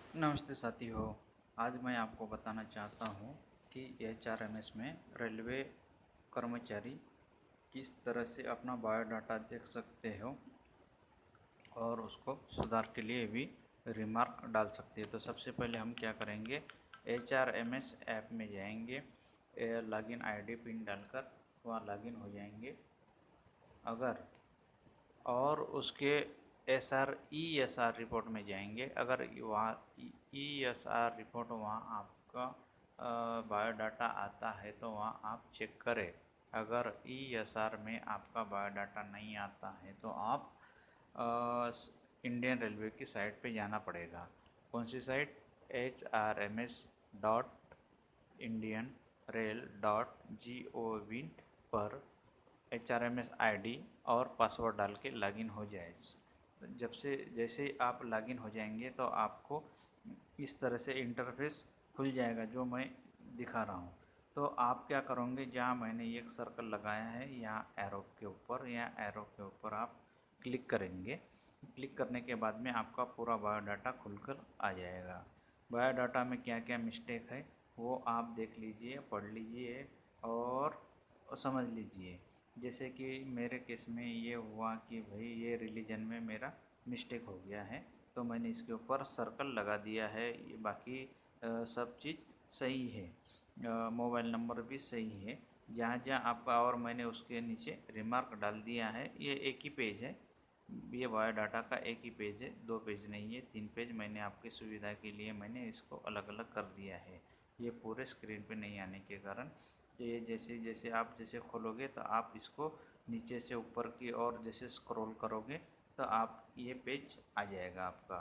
नमस्ते साथियों। आज मैं आपको बताना चाहता हूँ कि एचआरएमएस में रेलवे कर्मचारी किस तरह से अपना बायोडाटा देख सकते हो और उसको सुधार के लिए भी रिमार्क डाल सकते हैं। तो सबसे पहले हम क्या करेंगे, एचआरएमएस ऐप में जाएंगे, लॉगिन आईडी पिन डालकर वहाँ लॉगिन हो जाएंगे। अगर और उसके एस आर रिपोर्ट में जाएंगे। अगर वहाँ ESR रिपोर्ट वहाँ आपका बायोडाटा आता है तो वहाँ आप चेक करें। अगर ESR में आपका बायोडाटा नहीं आता है तो आप इंडियन रेलवे की साइट पे जाना पड़ेगा। कौन सी साइट? HRMS.IndianRail.gov पर HRMS ID और पासवर्ड डाल के लॉगिन हो जाए। जैसे आप लॉगिन हो जाएंगे तो आपको इस तरह से इंटरफेस खुल जाएगा जो मैं दिखा रहा हूँ। तो आप क्या करोगे, जहाँ मैंने एक सर्कल लगाया है यहाँ एरो के ऊपर आप क्लिक करेंगे। क्लिक करने के बाद में आपका पूरा बायोडाटा खुलकर आ जाएगा। बायोडाटा में क्या क्या मिस्टेक है वो आप देख लीजिए, पढ़ लीजिए और समझ लीजिए। जैसे कि मेरे केस में ये हुआ कि भाई ये रिलीजन में मेरा मिस्टेक हो गया है तो मैंने इसके ऊपर सर्कल लगा दिया है। ये बाकी सब चीज़ सही है, मोबाइल नंबर भी सही है जहाँ जहाँ आपका, और मैंने उसके नीचे रिमार्क डाल दिया है। ये एक ही पेज है, ये बायोडाटा का एक ही पेज है, 2 पेज नहीं है, 3 पेज मैंने आपकी सुविधा के लिए मैंने इसको अलग अलग कर दिया है। ये पूरे स्क्रीन पे नहीं आने के कारण। तो ये जैसे जैसे आप जैसे खोलोगे तो आप इसको नीचे से ऊपर की ओर जैसे स्क्रॉल करोगे तो आप ये पेज आ जाएगा आपका।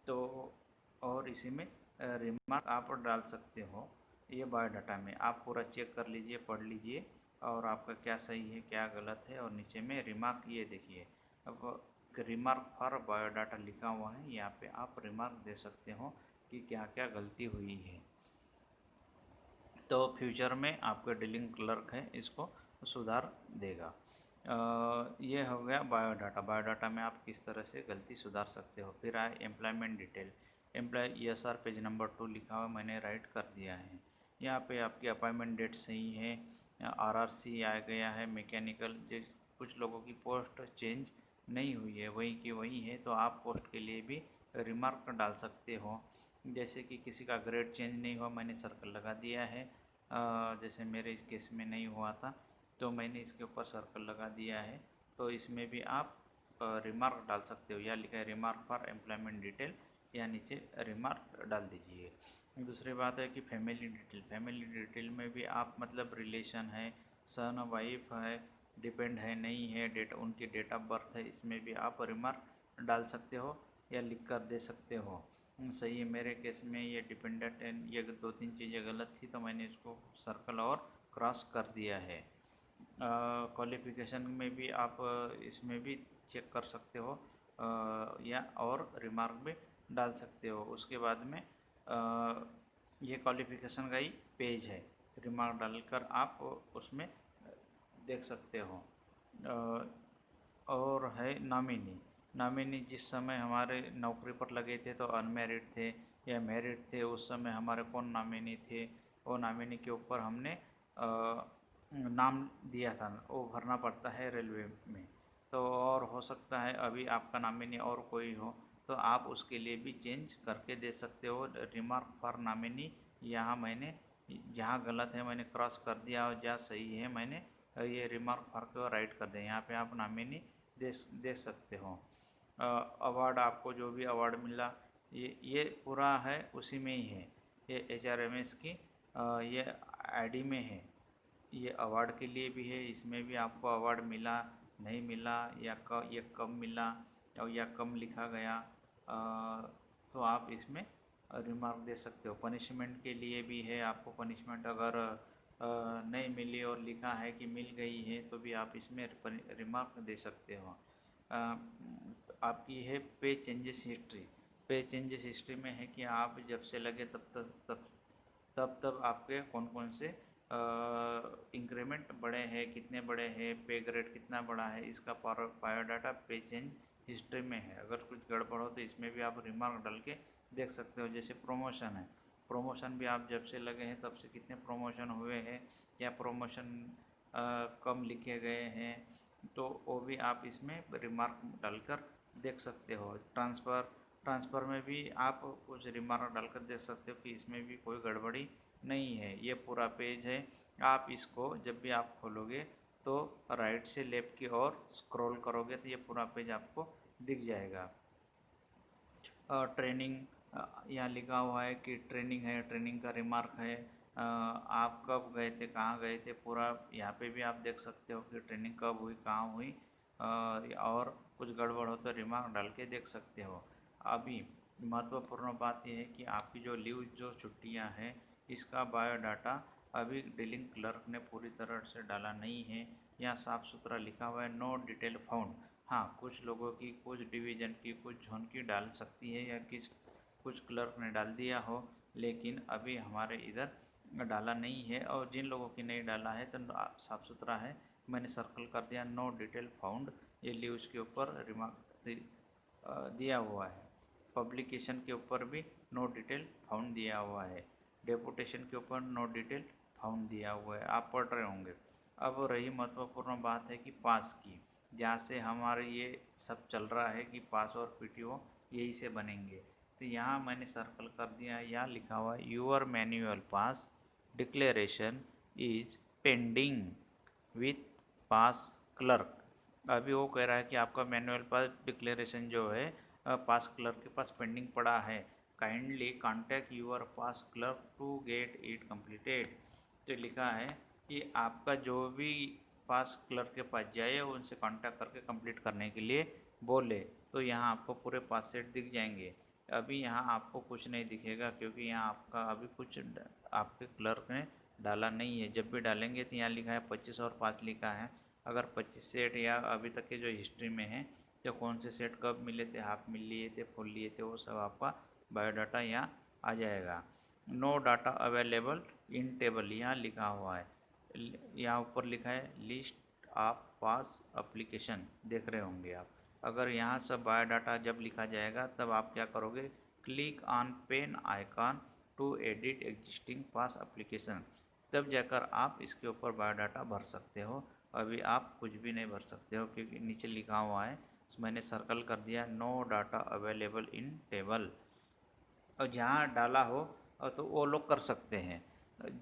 तो और इसी में रिमार्क आप डाल सकते हो। ये बायोडाटा में आप पूरा चेक कर लीजिए, पढ़ लीजिए और आपका क्या सही है क्या गलत है। और नीचे में रिमार्क ये देखिए, अब रिमार्क फॉर बायोडाटा लिखा हुआ है, यहाँ पे आप रिमार्क दे सकते हो कि क्या क्या गलती हुई है। तो फ्यूचर में आपका डीलिंग क्लर्क है इसको सुधार देगा। ये हो गया बायोडाटा। बायोडाटा में आप किस तरह से गलती सुधार सकते हो। फिर आए employment detail. Employ ESR page number 2 लिखा हुआ मैंने राइट कर दिया है। यहाँ पे आपकी अपॉइंटमेंट डेट सही है, RRC आ गया है। मैकेनिकल जो कुछ लोगों की पोस्ट चेंज नहीं हुई है, वही की वही है, तो आप पोस्ट के लिए भी रिमार्क डाल सकते हो। जैसे कि किसी का ग्रेड चेंज नहीं हुआ, मैंने सर्कल लगा दिया है। जैसे मेरे इस केस में नहीं हुआ था तो मैंने इसके ऊपर सर्कल लगा दिया है। तो इसमें भी आप रिमार्क डाल सकते हो। या लिखा है रिमार्क फॉर एम्प्लॉयमेंट डिटेल, या नीचे रिमार्क डाल दीजिए। दूसरी बात है कि फैमिली डिटेल। फैमिली डिटेल में भी आप मतलब रिलेशन है, सन वाइफ है, डिपेंड है नहीं है, उनकी डेट ऑफ बर्थ है, इसमें भी आप रिमार्क डाल सकते हो या लिख कर दे सकते हो। सही है। मेरे केस में ये डिपेंडेंट एंड ये 2-3 चीज़ें गलत थी तो मैंने इसको सर्कल और क्रॉस कर दिया है। क्वालिफ़िकेशन में भी आप इसमें भी चेक कर सकते हो, या और रिमार्क भी डाल सकते हो। उसके बाद में ये क्वालिफ़िकेशन का ही पेज है, रिमार्क डालकर आप उसमें देख सकते हो। और है नॉमिनी। नॉमिनी जिस समय हमारे नौकरी पर लगे थे तो अनमेरिड थे या मैरिड थे, उस समय हमारे कौन नॉमिनी थे, वो नॉमिनी के ऊपर हमने नाम दिया था, वो भरना पड़ता है रेलवे में। तो और हो सकता है अभी आपका नॉमिनी और कोई हो तो आप उसके लिए भी चेंज करके दे सकते हो। रिमार्क फॉर नॉमिनी, यहाँ मैंने जहाँ गलत है मैंने क्रॉस कर दिया और जहाँ सही है मैंने ये रिमार्क फॉर को राइट कर दें। यहाँ पे आप नॉमिनी दे सकते हो। अवार्ड, आपको जो भी अवार्ड मिला ये पूरा है उसी में ही है। ये HRMS की ये आईडी में है। ये अवार्ड के लिए भी है, इसमें भी आपको अवार्ड मिला नहीं मिला या ये कब मिला और या कम लिखा गया, तो आप इसमें रिमार्क दे सकते हो। पनिशमेंट के लिए भी है, आपको पनिशमेंट अगर नहीं मिली और लिखा है कि मिल गई है तो भी आप इसमें रिमार्क दे सकते हो। आपकी है पे चेंजेस हिस्ट्री। पे चेंजेस हिस्ट्री में है कि आप जब से लगे तब आपके कौन कौन से इंक्रीमेंट बढ़े हैं, कितने बड़े हैं, पे ग्रेड कितना बड़ा है, इसका बायोडाटा पे चेंज हिस्ट्री में है। अगर कुछ गड़बड़ हो तो इसमें भी आप रिमार्क डाल के देख सकते हो। जैसे प्रमोशन है, प्रमोशन भी आप जब से लगे हैं तब से कितने प्रमोशन हुए हैं, क्या प्रमोशन कम लिखे गए हैं, तो वो भी आप इसमें रिमार्क डालकर देख सकते हो। ट्रांसफ़र में भी आप कुछ रिमार्क डालकर देख सकते हो कि इसमें भी कोई गड़बड़ी नहीं है। ये पूरा पेज है। आप इसको जब भी आप खोलोगे तो राइट से लेफ़्ट की ओर स्क्रॉल करोगे तो ये पूरा पेज आपको दिख जाएगा। ट्रेनिंग, यहाँ लिखा हुआ है कि ट्रेनिंग है, ट्रेनिंग का रिमार्क है, आप कब गए थे, कहाँ गए थे, पूरा यहाँ पे भी आप देख सकते हो कि ट्रेनिंग कब हुई, कहाँ हुई, और कुछ गड़बड़ हो तो रिमार्क डाल के देख सकते हो। अभी महत्वपूर्ण बात यह है कि आपकी जो लीव, जो छुट्टियाँ हैं, इसका बायोडाटा अभी डीलिंग क्लर्क ने पूरी तरह से डाला नहीं है। यहाँ साफ़ सुथरा लिखा हुआ है, नो डिटेल फाउंड। हाँ, कुछ लोगों की, कुछ डिवीज़न की, कुछ जोन की डाल सकती है या कुछ क्लर्क ने डाल दिया हो, लेकिन अभी हमारे इधर डाला नहीं है। और जिन लोगों की नहीं डाला है तो साफ़ सुथरा है, मैंने सर्कल कर दिया, नो डिटेल फाउंड। ये लीव्स के ऊपर रिमार्क दिया हुआ है। पब्लिकेशन के ऊपर भी नो डिटेल फाउंड दिया हुआ है। डेपुटेशन के ऊपर नो डिटेल फाउंड दिया हुआ है, आप पढ़ रहे होंगे। अब रही महत्वपूर्ण बात है कि पास की, जहाँ से हमारे ये सब चल रहा है कि पास और पीटीओ यही से बनेंगे। तो यहाँ मैंने सर्कल कर दिया है, यहाँ लिखा हुआ है your manual pass declaration is pending with pass clerk. अभी वो कह रहा है कि आपका मैनुअल पास डिक्लेरेशन जो है पास क्लर्क के पास पेंडिंग पड़ा है। Kindly contact your pass clerk to get it completed. तो लिखा है कि आपका जो भी पास क्लर्क के पास जाए उनसे कांटेक्ट करके कंप्लीट करने के लिए बोले। तो यहाँ आपको पूरे पास सेट दिख जाएंगे। अभी यहाँ आपको कुछ नहीं दिखेगा क्योंकि यहाँ आपका अभी कुछ आपके क्लर्क ने डाला नहीं है। जब भी डालेंगे तो यहाँ लिखा है 25 और 5 लिखा है। अगर 25 सेट या अभी तक के जो हिस्ट्री में है, तो कौन से सेट कब मिले थे, हाफ मिल लिए थे, फुल लिए थे, वो सब आपका बायोडाटा यहाँ आ जाएगा। No data available in table यहाँ लिखा हुआ है। यहाँ ऊपर लिखा है लिस्ट ऑफ पास एप्लीकेशन, देख रहे होंगे आप। अगर यहाँ सब बायोडाटा जब लिखा जाएगा तब आप क्या करोगे, click on pen icon to edit existing pass application, तब जाकर आप इसके ऊपर बायोडाटा भर सकते हो। अभी आप कुछ भी नहीं भर सकते हो क्योंकि नीचे लिखा हुआ है, मैंने सर्कल कर दिया, no data available in table. और जहाँ डाला हो तो वो लोग कर सकते हैं।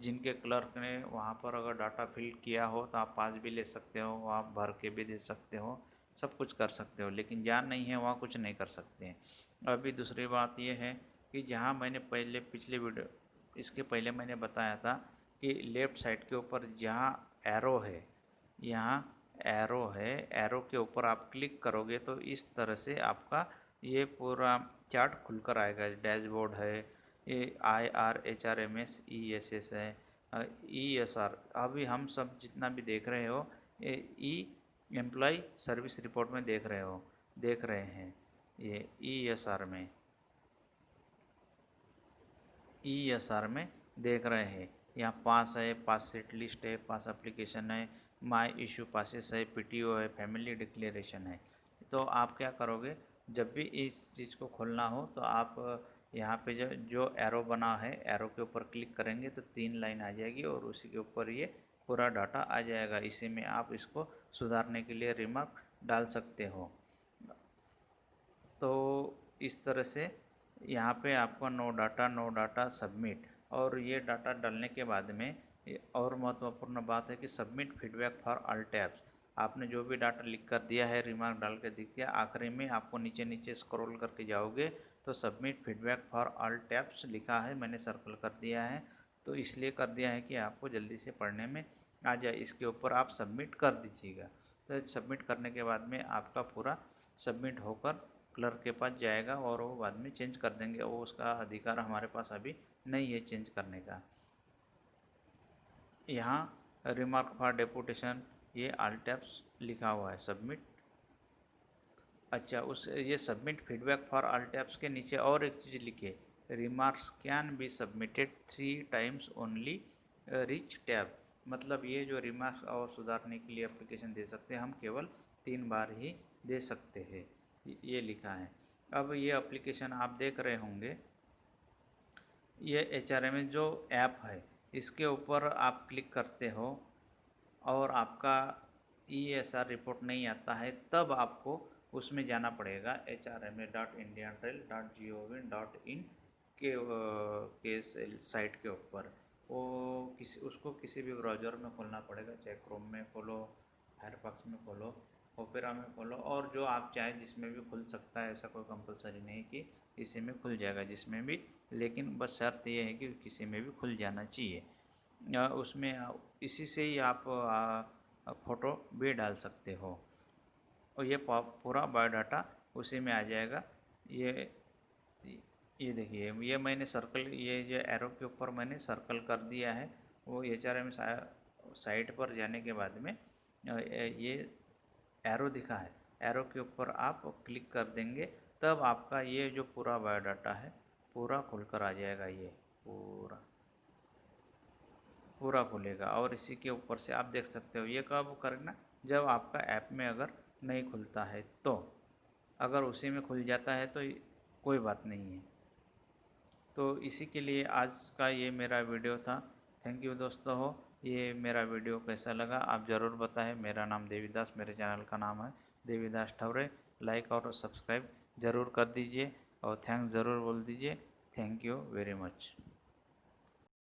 जिनके क्लर्क ने वहाँ पर अगर डाटा फिल किया हो तो आप पास भी ले सकते हो, आप भर के भी दे सकते हो, सब कुछ कर सकते हो। लेकिन जहाँ नहीं है वहाँ कुछ नहीं कर सकते हैं। अभी दूसरी बात ये है कि जहाँ मैंने पहले पिछले वीडियो, इसके पहले मैंने बताया था कि लेफ़्ट साइड के ऊपर जहाँ एरो है, यहाँ एरो है, एरो के ऊपर आप क्लिक करोगे तो इस तरह से आपका ये पूरा चार्ट खुलकर आएगा। डैशबोर्ड है, ये IRHRMS ESS है, ESR। अभी हम सब जितना भी देख रहे हो ये एम्प्लॉय सर्विस रिपोर्ट में देख रहे हैं। ये ESR में देख रहे हैं। यहाँ पास है, पास सेट लिस्ट है, पास एप्लीकेशन है, माई इशू पासेस है, PTO है, फैमिली डिक्लेरेशन है। तो आप क्या करोगे, जब भी इस चीज़ को खोलना हो तो आप यहाँ पे जो एरो बना है, एरो के ऊपर क्लिक करेंगे तो 3 लाइन आ जाएगी और उसी के ऊपर ये पूरा डाटा आ जाएगा। इसी में आप इसको सुधारने के लिए रिमार्क डाल सकते हो। तो इस तरह से यहाँ पे आपको नो डाटा सबमिट, और ये डाटा डालने के बाद में और महत्वपूर्ण बात है कि submit feedback for all tabs. आपने जो भी डाटा लिख कर दिया है, रिमार्क डाल कर दिख गया, आखिरी में आपको नीचे नीचे स्क्रॉल करके जाओगे तो submit feedback for all tabs लिखा है, मैंने सर्कल कर दिया है। तो इसलिए कर दिया है कि आपको जल्दी से पढ़ने में आ जाए। इसके ऊपर आप सबमिट कर दीजिएगा। तो सबमिट करने के बाद में आपका पूरा सबमिट होकर क्लर्क के पास जाएगा और वो बाद में चेंज कर देंगे। वो उसका अधिकार हमारे पास अभी नहीं है चेंज करने का। यहाँ रिमार्क फॉर डेपुटेशन, ये ऑल टैब्स लिखा हुआ है, सबमिट। अच्छा, उस ये submit feedback for all tabs के नीचे और एक चीज़ लिखे, remarks can be submitted 3 times only rich tab. मतलब ये जो रिमार्क्स और सुधारने के लिए एप्लीकेशन दे सकते हैं हम केवल 3 बार ही दे सकते हैं। ये लिखा है। अब ये एप्लीकेशन आप देख रहे होंगे, ये HRMS जो ऐप है इसके ऊपर आप क्लिक करते हो और आपका ESR रिपोर्ट नहीं आता है, तब आपको उसमें जाना पड़ेगा hrma.indianrail.gov.in के साइट के ऊपर। वो उसको किसी भी ब्राउज़र में खोलना पड़ेगा, चाहे क्रोम में खोलो, फायरफॉक्स में खोलो, ओपेरा में खोलो, और जो आप चाहें जिसमें भी खुल सकता है, ऐसा कोई कंपलसरी नहीं कि इसी में खुल जाएगा, जिसमें भी, लेकिन बस शर्त यह है कि किसी में भी खुल जाना चाहिए। उसमें इसी से ही आप फ़ोटो भी डाल सकते हो और ये पूरा बायोडाटा उसी में आ जाएगा। ये ये देखिए, ये मैंने सर्कल, ये जो एरो के ऊपर मैंने सर्कल कर दिया है, वो HRM साइट पर जाने के बाद में ये एरो दिखा है, एरो के ऊपर आप क्लिक कर देंगे, तब आपका ये जो पूरा बायोडाटा है पूरा खुलकर आ जाएगा। ये पूरा खुलेगा और इसी के ऊपर से आप देख सकते हो। ये कब करना, जब आपका ऐप में अगर नहीं खुलता है तो, अगर उसी में खुल जाता है तो कोई बात नहीं है। तो इसी के लिए आज का ये मेरा वीडियो था। थैंक यू दोस्तों हो। ये मेरा वीडियो कैसा लगा आप ज़रूर बताएं। मेरा नाम देवीदास, मेरे चैनल का नाम है देवीदास ठौरे। लाइक और सब्सक्राइब ज़रूर कर दीजिए और थैंक्स ज़रूर बोल दीजिए। Thank you very much.